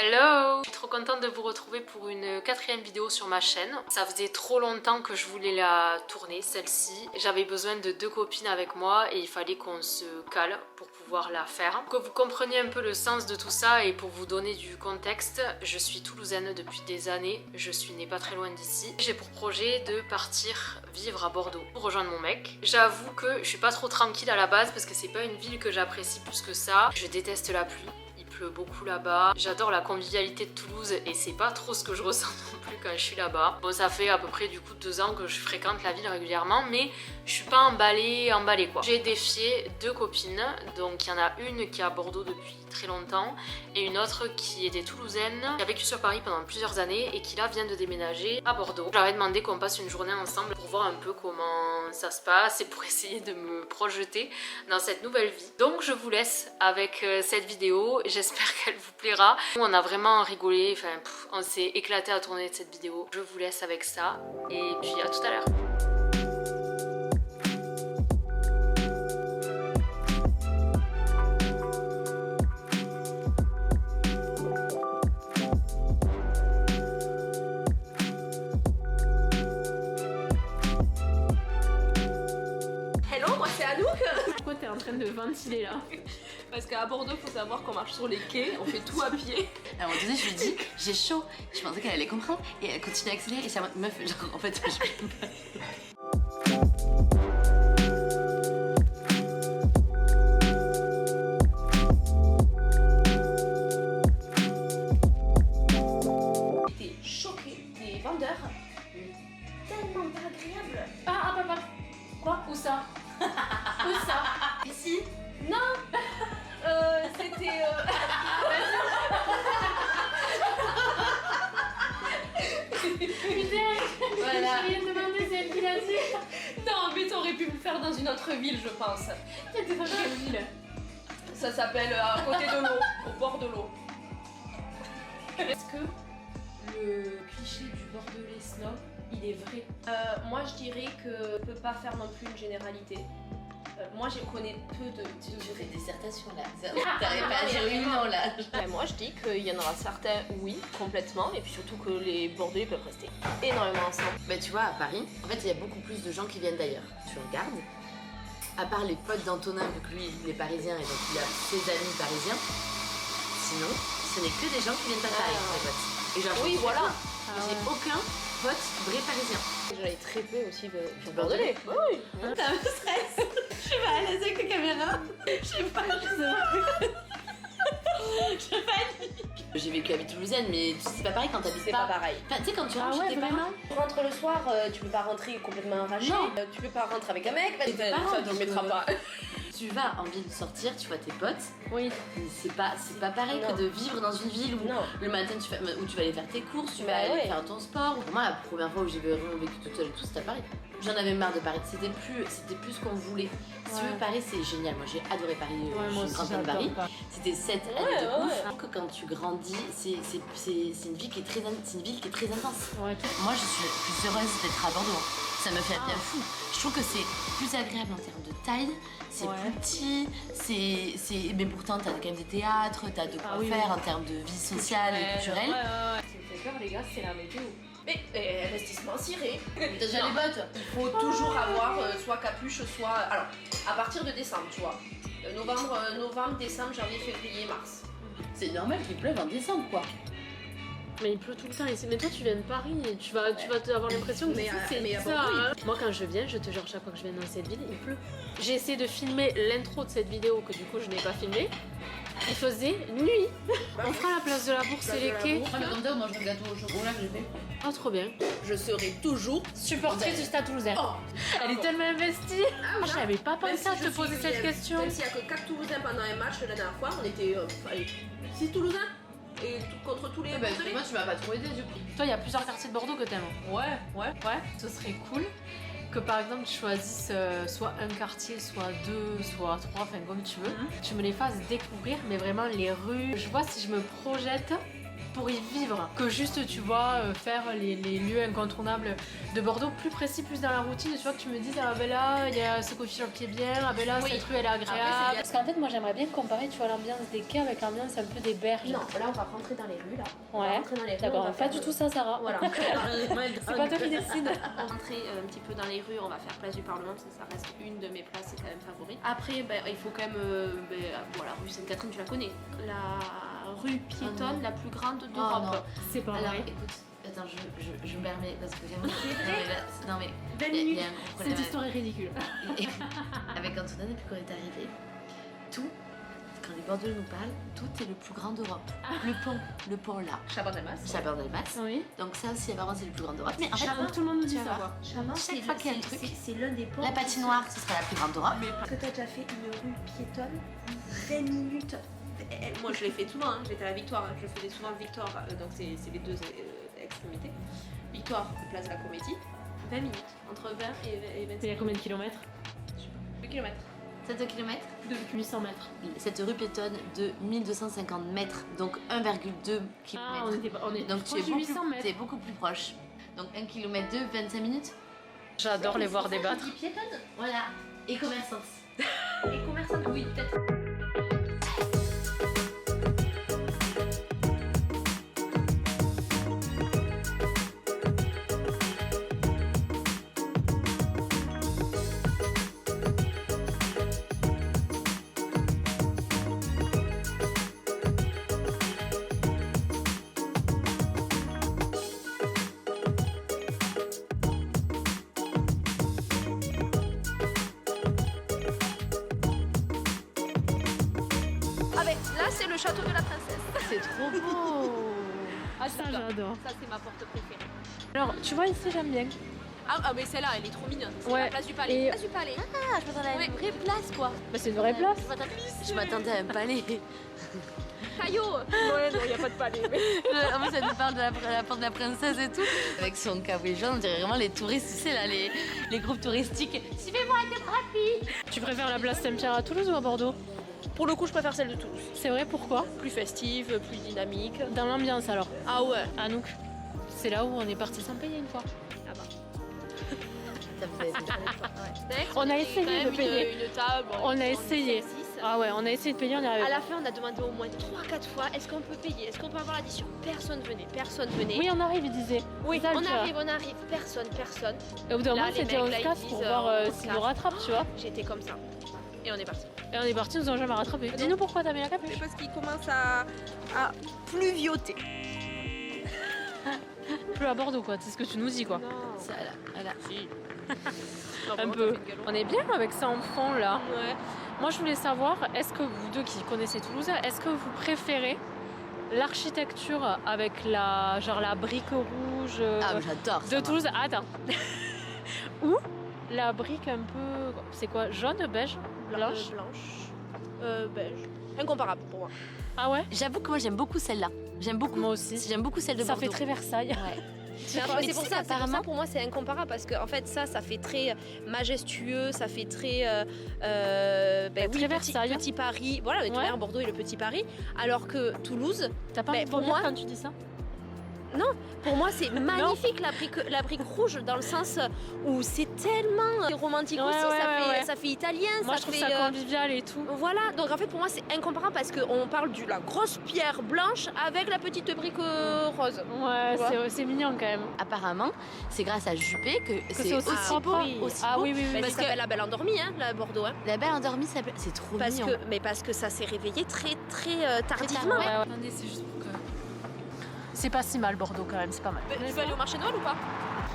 Hello! Je suis trop contente de vous retrouver pour une 4e vidéo sur ma chaîne. Ça faisait trop longtemps que je voulais la tourner, celle-ci. J'avais besoin de 2 copines avec moi et il fallait qu'on se cale pour pouvoir la faire. Pour que vous compreniez un peu le sens de tout ça et pour vous donner du contexte, je suis toulousaine depuis des années. Je suis née pas très loin d'ici. J'ai pour projet de partir vivre à Bordeaux pour rejoindre mon mec. J'avoue que je suis pas trop tranquille à la base parce que c'est pas une ville que j'apprécie plus que ça. Je déteste la pluie. Il pleut beaucoup là-bas. J'adore la convivialité de Toulouse et c'est pas trop ce que je ressens non plus quand je suis là-bas. Bon, ça fait à peu près du coup 2 ans que je fréquente la ville régulièrement, mais je suis pas emballée quoi. J'ai défié 2 copines, donc il y en a une qui est à Bordeaux depuis très longtemps et une autre qui était toulousaine, qui a vécu sur Paris pendant plusieurs années et qui là vient de déménager à Bordeaux. Je leur ai demandé qu'on passe une journée ensemble pour voir un peu comment ça se passe et pour essayer de me projeter dans cette nouvelle vie. Donc je vous laisse avec cette vidéo. J'espère qu'elle vous plaira. On a vraiment rigolé, enfin, on s'est éclaté à tourner cette vidéo. Je vous laisse avec ça et puis à tout à l'heure. Hello, moi c'est Anouk. Pourquoi t'es en train de ventiler là? Parce qu'à Bordeaux, faut savoir qu'on marche sur les quais, on fait tout à pied. À un moment donné, je lui dis j'ai chaud. Je pensais qu'elle allait comprendre et elle continue à accélérer. Et c'est à meuf, genre en fait, je peux pas. J'étais choquée des vendeurs. Tellement pas agréables. Ah. Quoi? Où ça? Où ça? Ici? Non. C'était. Putain, Voilà. je viens de demander si elle qui l'a dit. Non, mais t'aurais pu le faire dans une autre ville, je pense. T'étais dans quelle ville? Ça s'appelle à côté de l'eau, au bord de l'eau. Est-ce que le cliché du Bordelais snob, il est vrai? Moi, je dirais que peut pas faire non plus une généralité. Moi, je connais peu de. Tu fais des dissertations là. Ah, T'arrives non, pas à mais dire oui, vraiment. non là. Moi je dis qu'il y en aura certains, oui, complètement, et puis surtout que les Bordelais peuvent rester énormément ensemble. Bah tu vois, à Paris, en fait, il y a beaucoup plus de gens qui viennent d'ailleurs. Tu regardes. À part les potes d'Antonin, vu que lui, il est parisien et donc il a ses amis parisiens. Sinon, ce n'est que des gens qui viennent pas de Paris, mes potes. Et genre, Oui, voilà. j'ai aucun pote vrai parisien. J'avais très peu aussi de Bordelais. Oui. Ça me stresse. Je suis pas à l'aise avec les caméras. Je sais pas, je panique. J'ai vécu à vie toulousaine, mais c'est pas pareil quand t'habites C'est pas. pas pareil. Enfin, tu sais, quand tu rentres chez tes parents. Tu rentres le soir, tu peux pas rentrer complètement arraché. Non. Tu peux pas rentrer avec un mec, parce que tes parents, ça tu le donc, mettras pas. Tu vas en ville sortir, tu vois tes potes. Oui. C'est pas pareil Non. que de vivre dans une ville où Non. le matin où tu vas aller faire tes courses, tu Bah vas aller ouais. faire ton sport. Pour moi, la première fois où j'ai vraiment vécu toute seule et tout, c'était à Paris. J'en avais marre de Paris. C'était plus ce qu'on voulait. Si tu veux, Paris, c'est génial. Moi, j'ai adoré Paris. Je suis une grande fan de Paris. C'était 7 années de ouf. Je trouve que quand tu grandis, c'est une ville qui est très intense. Ouais. Moi, je suis plus heureuse d'être à Bordeaux. Ça me fait un bien fou. Je trouve que c'est plus agréable en termes de taille, c'est plus petit, mais pourtant t'as quand même des théâtres, t'as de quoi faire en termes de vie sociale et culturelle. Ce qui me fait peur, les gars, c'est la météo. Mais investissement ciré. T'as déjà les bottes. Il faut toujours avoir soit capuche, soit. Alors, à partir de décembre, tu vois. Novembre, décembre, janvier, février, mars. C'est normal qu'il pleuve en décembre, quoi. Mais il pleut tout le temps ici. Mais toi, tu viens de Paris et tu vas avoir l'impression que Mais, ici, c'est mais à ça. Bordeaux, Hein. Moi, quand je viens, je te jure, chaque fois que je viens dans cette ville, il pleut. J'ai essayé de filmer l'intro de cette vidéo que du coup, je n'ai pas filmé. Il faisait nuit. On fera la place de la Bourse et les quais. Ah, mais comme ça, on mange le gâteau au chocolat que j'ai fait. Oh, trop bien. Je serai toujours. Supportrice du Stade Toulousain. Oh, Elle est tellement investie. oui, Je n'avais pas Même pensé à si te je poser suis- cette question. Même s'il n'y a que 4 Toulousains pendant un match la dernière fois, on était 6 Toulousains et contre tous les Bordelais. Moi, tu m'as pas trop aidé du coup. Toi, il y a plusieurs quartiers de Bordeaux que t'aimes. Ouais. Ouais, ce serait cool que par exemple tu choisisses soit un quartier, soit 2, soit 3, enfin comme tu veux. Tu me les fasses découvrir, mais vraiment les rues. Je vois si je me projette pour y vivre que juste, tu vois, faire les lieux incontournables de Bordeaux plus précis, plus dans la routine. Tu vois, que tu me dises, ah ben là, il y a ce coffee shop qui est bien, ah ben là, cette rue elle est agréable. Parce qu'en fait, moi j'aimerais bien comparer, tu vois, l'ambiance des quais avec l'ambiance un peu des berges. Non, là on va rentrer dans les rues là. On va Ouais, rentrer dans les rues, d'accord, on va pas faire du tout ça, Sarah. Voilà. C'est pas toi qui décide. On va rentrer un petit peu dans les rues, on va faire place du Parlement, ça reste une de mes places, c'est quand même favori. Après, il faut quand même. Bon, la rue Sainte-Catherine, tu la connais. La rue piétonne la plus grande d'Europe. C'est pas Alors vrai. écoute, attends, je me permets parce que vraiment. Non mais 20 il y minutes. a un gros problème Cette histoire est ridicule. avec Antoine depuis qu'on est arrivé. Tout, quand les Bordelais nous parlent, tout est le plus grand d'Europe. Le pont là. Chaban-Delmas. Chaban-Delmas. Oui. Donc ça aussi apparemment c'est le plus grand d'Europe. Mais en fait, Tout le monde nous dit ça. Chaban, Chaque fois qu'il y a un truc, c'est l'un des ponts. la patinoire, ce sera la plus grande d'Europe. Est-ce que t'as déjà fait une rue piétonne 20 minutes? Moi je l'ai fait souvent, hein. J'étais à la Victoire, hein. Je faisais souvent le Victoire, donc c'est les deux extrémités. Victoire, place de la Comédie, 20 minutes, entre 20 et 25. Il y a combien de kilomètres? 2 km. 7 km. 800 mètres. Cette rue piétonne de 1250 mètres, donc 1,2 km. Ah, on est donc tu es, proche de 800 mètres. beaucoup plus proche. Donc 1 km 2, 25 minutes. J'adore les voir débattre. Je dis piétonne. Voilà. Et commerçante. Et commerçante, oui, peut-être. Là, c'est le château de la princesse. C'est trop beau. Ah, ça j'adore. Ça, c'est ma porte préférée. Alors, tu vois, ici j'aime bien. Ah, mais celle-là, elle est trop mignonne. C'est Ouais. la place du palais. Et- Place du palais. Ah, je m'attendais à une vraie place quoi. Bah, c'est une vraie place. Je m'attendais à un palais. Caillot. Ouais, non, il n'y a pas de palais. En plus, ça nous parle de la porte de la princesse et tout. Avec son cowboy jaune, on dirait vraiment les touristes, tu sais, là, les groupes touristiques. Suivez-moi, c'est rapide. Tu préfères la place Saint-Pierre à Toulouse ou à Bordeaux? Pour le coup, je préfère celle de Toulouse. C'est vrai, pourquoi? Plus festive, plus dynamique. Dans l'ambiance alors. Ah ouais. Anouk, c'est là où on est parti sans payer une fois. Ah bah. Ça vous avait On a essayé de payer. Une table. On a essayé. Ah ouais, on a essayé de payer, on y arrivait À pas. la fin, on a demandé au moins 3-4 fois est-ce qu'on peut payer, est-ce qu'on peut avoir l'addition. Personne venait, personne venait. Oui, on arrive, il disait. Oui, Ça, le on pire. arrive, personne. Et au bout d'un Là, moment, les c'était on mecs, là, se ils casse disent, pour voir on se s'ils casse. nous rattrapent, tu vois. J'étais comme ça. Et on est parti. Et on est parti, ils nous ont jamais rattrapé. Dis-nous pourquoi t'as mis la capuche. Parce qu'il commence à pluvioter. Plus à Bordeaux, quoi. C'est ce que tu nous dis, quoi. Non. Ça, voilà. Un peu. On est bien avec ça en fond, là. Ouais. Moi, je voulais savoir, est-ce que vous deux qui connaissez Toulouse, est-ce que vous préférez l'architecture avec la brique rouge Ah, mais j'adore ça. de Toulouse? Attends. Ou la brique un peu, c'est quoi, jaune, beige, blanche? Beige. Incomparable pour moi. Ah ouais? J'avoue que moi j'aime beaucoup celle-là. J'aime beaucoup. Moi aussi. J'aime beaucoup celle de Ça Bordeaux. fait très Versailles. Ouais. C'est pour tu sais ça, qu'apparemment- pour moi c'est incomparable parce que en fait ça fait très majestueux, ça fait très très Versailles. petit Paris, voilà, mais tout à Ouais. l'heure, Bordeaux est le petit Paris, alors que Toulouse, T'as pas Mais envie de pour vomir moi- quand tu dis ça? pour moi c'est magnifique la brique rouge dans le sens où c'est tellement romantique Ouais, aussi, ouais. ça fait italien, Moi, ça je trouve fait ça convivial et tout. voilà, donc en fait pour moi c'est incomparable parce qu'on parle de la grosse pierre blanche avec la petite brique rose. Ouais, Tu vois. c'est mignon quand même. Apparemment, c'est grâce à Juppé que c'est aussi propre. aussi Ah beau. oui, oui, oui. Parce Parce que que- la belle endormie, hein, la Bordeaux. Hein. La belle endormie, c'est trop mignon. Parce que ça s'est réveillé très tardivement. tard, Ouais, ouais. Attendez, c'est juste pour que. C'est pas si mal Bordeaux quand même, c'est pas mal. Tu veux aller au marché Noël ou pas?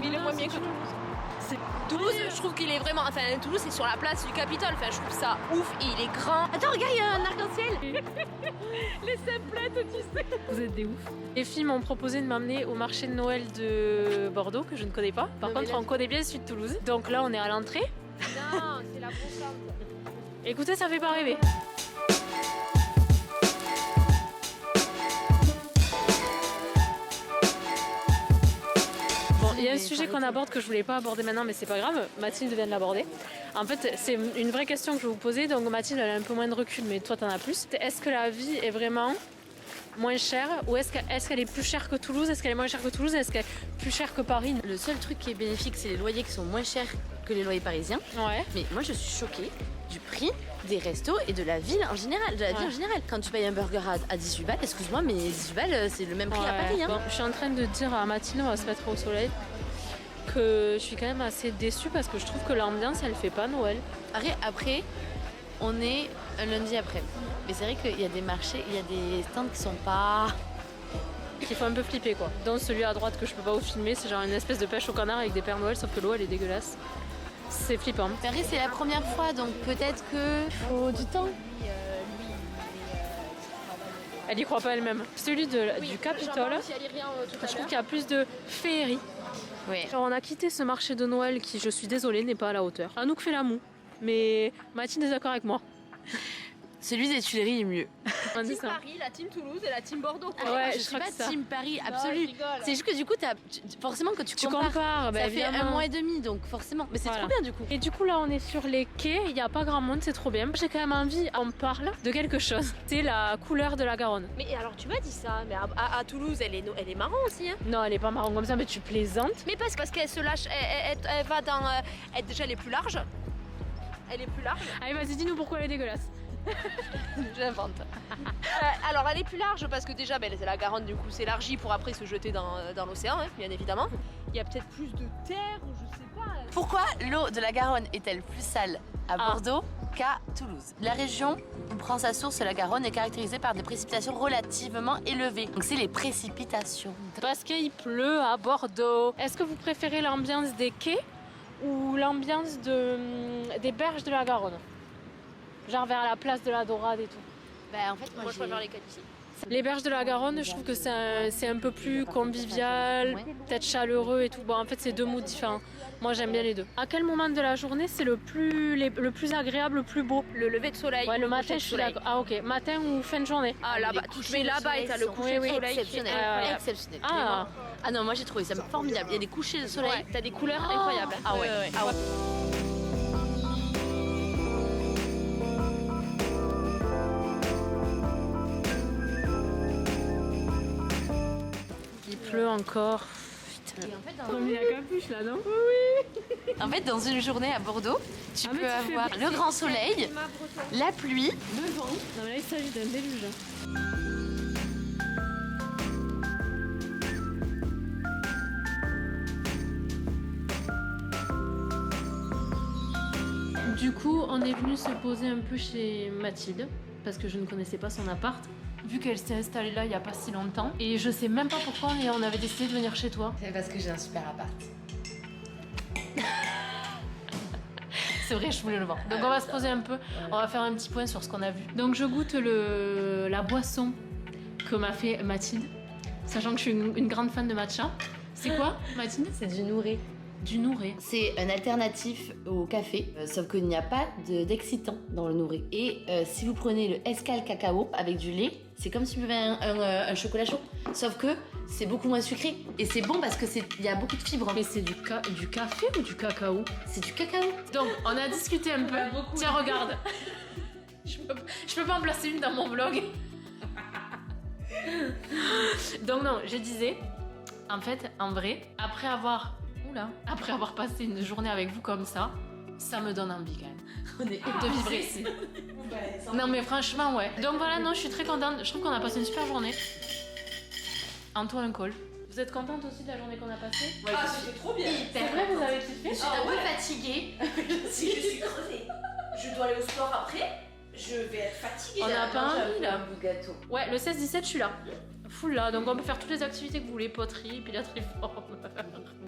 Il est moins bien que Toulouse. Toulouse, je trouve qu'il est vraiment. Enfin, Toulouse, c'est sur la place du Capitole. Enfin, je trouve ça ouf. Et il est grand. Attends, regarde, il y a un arc-en-ciel. Les simplettes, tu sais. Vous êtes des ouf. Les filles m'ont proposé de m'amener au marché de Noël de Bordeaux, que je ne connais pas. Par Non, mais contre, là, on connaît bien celui de Toulouse. Donc là, on est à l'entrée. Non, c'est la brocante. Écoutez, ça fait pas rêver. Bon, il y a un sujet qu'on aborde que je voulais pas aborder maintenant, mais c'est pas grave. Mathilde vient de l'aborder. En fait, c'est une vraie question que je vais vous poser. Donc Mathilde, elle a un peu moins de recul, mais toi, t'en as plus. Est-ce que la vie est vraiment moins chère ou est-ce qu'elle est plus chère que Toulouse? Est-ce qu'elle est moins chère que Toulouse? Est-ce qu'elle est plus chère que Paris? Le seul truc qui est bénéfique, c'est les loyers qui sont moins chers que les loyers parisiens. Ouais. Mais moi, je suis choquée du prix des restos et de la ville en général. Quand tu payes un burger à 18 balles, excuse-moi, mais 18 balles, c'est le même prix à Paris. Hein. Bon, je suis en train de dire à Mathilde, on va se mettre au soleil, que je suis quand même assez déçue parce que je trouve que l'ambiance, elle fait pas Noël. Après, on est un lundi après. Mais c'est vrai qu'il y a des marchés, il y a des stands qui sont pas... Qui font un peu flipper quoi. Dans celui à droite que je peux pas vous filmer, c'est genre une espèce de pêche au canard avec des Pères Noël, sauf que l'eau elle est dégueulasse. C'est flippant. Paris, c'est la première fois, donc peut-être que faut du temps. Elle y croit pas elle-même. Celui du Capitole, je trouve qu'il y a plus de féerie. Oui. Alors, on a quitté ce marché de Noël qui, je suis désolée, n'est pas à la hauteur. Anouk fait la moue, mais Mathilde est d'accord avec moi. Celui des Tuileries est mieux. On dit Team ça. Paris, la team Toulouse et la team Bordeaux. Ah, Ouais, je je suis crois pas que ça. team Paris Non, absolu. je rigole. C'est juste que du coup, forcément que tu compares. bah, Ça fait évidemment. 1 mois et demi, donc forcément. Mais c'est Voilà. trop bien du coup. Et du coup là on est sur les quais, il n'y a pas grand monde, c'est trop bien. J'ai quand même envie, on parle de quelque chose. C'est la couleur de la Garonne. Mais alors tu m'as dit ça, mais à Toulouse elle est marrant aussi. Hein. Non elle est pas marrant comme ça, mais tu plaisantes. Mais parce qu'elle se lâche, elle va dans... déjà elle est plus large. Elle est plus large. Allez vas-y dis-nous pourquoi elle est dégueulasse. J'invente. Alors elle est plus large parce que déjà c'est la Garonne du coup s'élargit pour après se jeter dans l'océan, hein, bien évidemment. Il y a peut-être plus de terre ou je sais pas. Pourquoi l'eau de la Garonne est-elle plus sale à Bordeaux qu'à Toulouse? La région où prend sa source la Garonne est caractérisée par des précipitations relativement élevées. Donc c'est les précipitations. Parce qu'il pleut à Bordeaux. Est-ce que vous préférez l'ambiance des quais ou l'ambiance des berges de la Garonne? Genre vers la place de la Dorade et tout. Bah, en fait, Moi je préfère les cas d'ici. Les berges de la Garonne, je trouve que c'est un peu plus convivial, peut-être chaleureux et tout. Bon, en fait, c'est deux moods différents. Moi, j'aime bien les deux. À quel moment de la journée, c'est le plus agréable, le plus beau? Le lever de soleil. Ouais, le matin, coucher de je suis soleil. d'accord. Ah, ok. Matin ou fin de journée? Ah là-bas, tu mets là-bas et t'as le coucher de soleil qui est exceptionnel. incroyable. Exceptionnel. Ah, Ah non, moi j'ai trouvé ça formidable. Il y a des couchers de soleil. Ouais, t'as des couleurs incroyables. Ah ouais. Ah ouais. il pleut encore. Putain. Et en fait, On a mis la capuche là, non? En fait, dans une journée à Bordeaux, tu Ah, mais peux tu fais avoir bien. le grand soleil, la pluie. Le vent. Non, mais là, il s'agit d'un déluge. Du coup, on est venu se poser un peu chez Mathilde parce que je ne connaissais pas son appart. Vu qu'elle s'est installée là il n'y a pas si longtemps. Et je sais même pas pourquoi on avait décidé de venir chez toi. C'est parce que j'ai un super appart. C'est vrai, je voulais le voir. Donc on va se poser un peu, on va faire un petit point sur ce qu'on a vu. Donc je goûte la boisson que m'a fait Mathilde, sachant que je suis une grande fan de matcha. C'est quoi, Mathilde? C'est du nourri. Du nourri. C'est un alternatif au café, sauf qu'il n'y a pas d'excitant dans le nourri. Et si vous prenez le Escal cacao avec du lait, c'est comme si vous buvez un chocolat chaud, sauf que c'est beaucoup moins sucré. Et c'est bon parce qu'il y a beaucoup de fibres. Mais c'est du café ou du cacao? C'est du cacao. Donc on a discuté un peu. Tiens, regarde. Je peux pas en placer une dans mon vlog. Donc non, je disais, en fait, en vrai, après avoir passé une journée avec vous comme ça me donne envie quand même. On est De vivre ici. Non mais franchement ouais. Donc voilà, non, je suis très contente. Je trouve qu'on a passé une super journée. Antoine Cole. Vous êtes contente aussi de la journée qu'on a passée? Ah c'était trop bien. C'est vrai, vous avez kiffé? Je suis un peu fatiguée. Je suis crevée. Je dois aller au sport après. Je vais être fatiguée. On n'a pas envie là. Un bout de gâteau. Ouais, le 16-17 je suis là. Full là, donc on peut faire toutes les activités que vous voulez, poterie, pilates réforme.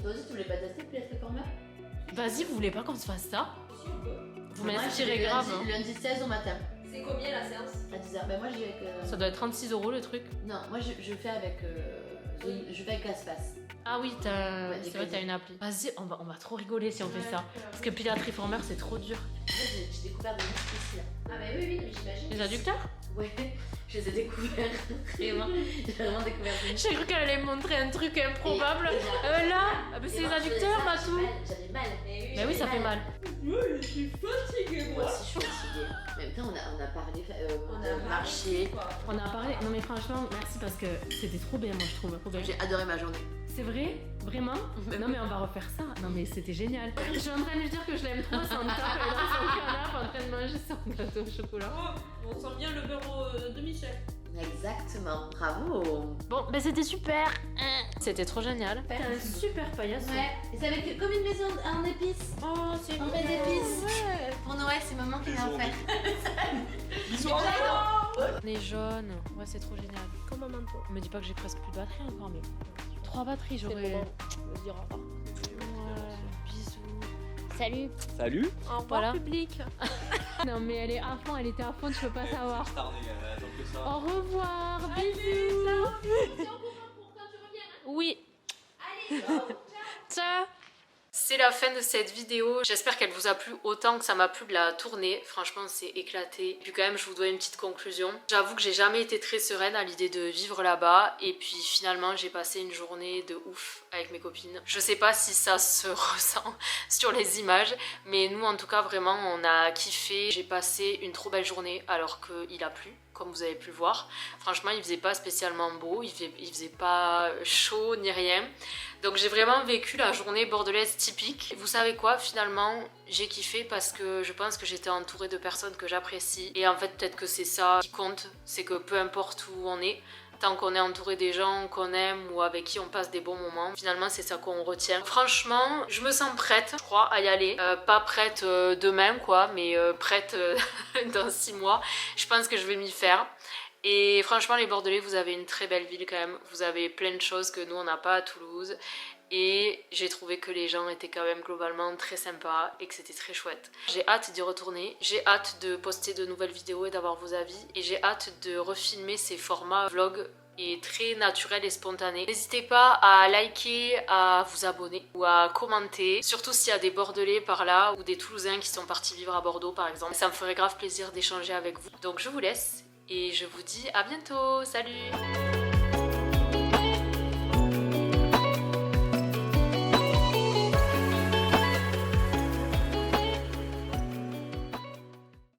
Toi aussi, tu voulais pas tester Pilates Réformeur? Vas-y, vous voulez pas qu'on se fasse ça? Vous Moi, m'inspirez j'y vais grave. hein. Lundi 16 au matin. C'est combien la séance? À 10h. Ben moi j'y vais avec. Ça doit être 36 € le truc. Non, moi je fais avec. Je fais avec LastPass. Ah oui, Ouais, c'est vrai, t'as une appli. Vas-y, on va trop rigoler si on fait ça. Parce que pilates réformeur, c'est trop dur. En fait, j'ai découvert des muscles ici là. Ah bah oui, j'imagine. Les adducteurs? Ouais, je les ai découverts. Vraiment, j'ai vraiment découvert des muscles. J'ai cru qu'elle allait me montrer un truc improbable. Là, c'est les adducteurs, Matou. J'avais mal. Mais oui, ça fait mal. Je suis fatiguée Moi aussi, je suis fatiguée. Mais après, on a parlé On de a marché. quoi. On a parlé. Non mais franchement, merci parce que c'était trop bien, moi je trouve. Trop bien. J'ai adoré ma journée. C'est vrai? Vraiment? Non mais on va refaire ça. Non mais c'était génial. Je suis en train de lui dire que je l'aime trop, Santa, elle est dans son canapé en train de manger son gâteau au chocolat. Oh, on sent bien le beurre de Michel. Exactement, bravo. Bon, ben c'était super. C'était trop génial. T'as un super paillasson. Ouais, et c'est avec comme une maison en épices. Oh, c'est On fait d'épices. Ouais. Pour Noël, c'est maman qui vient en faire. Ils sont Les jaunes. Ouais, c'est trop génial. comme un manteau. Me dis pas que j'ai presque plus de batterie encore, mais 3 batteries, C'est le j'aurais. moment de se dire au revoir. Ouais, bisous. Salut. Salut. Au revoir Voilà. public. Non mais elle est à fond, elle était à fond, tu peux pas savoir. Attends que ça. Au revoir, bisous. Oui. Allez, Ciao. C'est la fin de cette vidéo, j'espère qu'elle vous a plu autant que ça m'a plu de la tourner, franchement c'est éclaté. Puis quand même je vous dois une petite conclusion. J'avoue que j'ai jamais été très sereine à l'idée de vivre là-bas et puis finalement j'ai passé une journée de ouf avec mes copines. Je sais pas si ça se ressent sur les images, mais nous en tout cas vraiment on a kiffé. J'ai passé une trop belle journée alors qu'il a plu, comme vous avez pu le voir. Franchement il faisait pas spécialement beau, il faisait pas chaud ni rien. Donc j'ai vraiment vécu la journée bordelaise typique. Vous savez quoi, finalement, j'ai kiffé parce que je pense que j'étais entourée de personnes que j'apprécie. Et en fait, peut-être que c'est ça qui compte, c'est que peu importe où on est, tant qu'on est entouré des gens qu'on aime ou avec qui on passe des bons moments, finalement c'est ça qu'on retient. Franchement, je me sens prête, je crois, à y aller. Pas prête demain quoi, mais prête dans 6 mois. Je pense que je vais m'y faire. Et franchement les Bordelais, vous avez une très belle ville quand même, vous avez plein de choses que nous on n'a pas à Toulouse et j'ai trouvé que les gens étaient quand même globalement très sympas et que c'était très chouette. J'ai hâte d'y retourner, j'ai hâte de poster de nouvelles vidéos et d'avoir vos avis et j'ai hâte de refilmer ces formats vlog et très naturel et spontané. N'hésitez pas à liker, à vous abonner ou à commenter, surtout s'il y a des Bordelais par là ou des Toulousains qui sont partis vivre à Bordeaux par exemple. Ça me ferait grave plaisir d'échanger avec vous. Donc je vous laisse. Et je vous dis à bientôt, salut!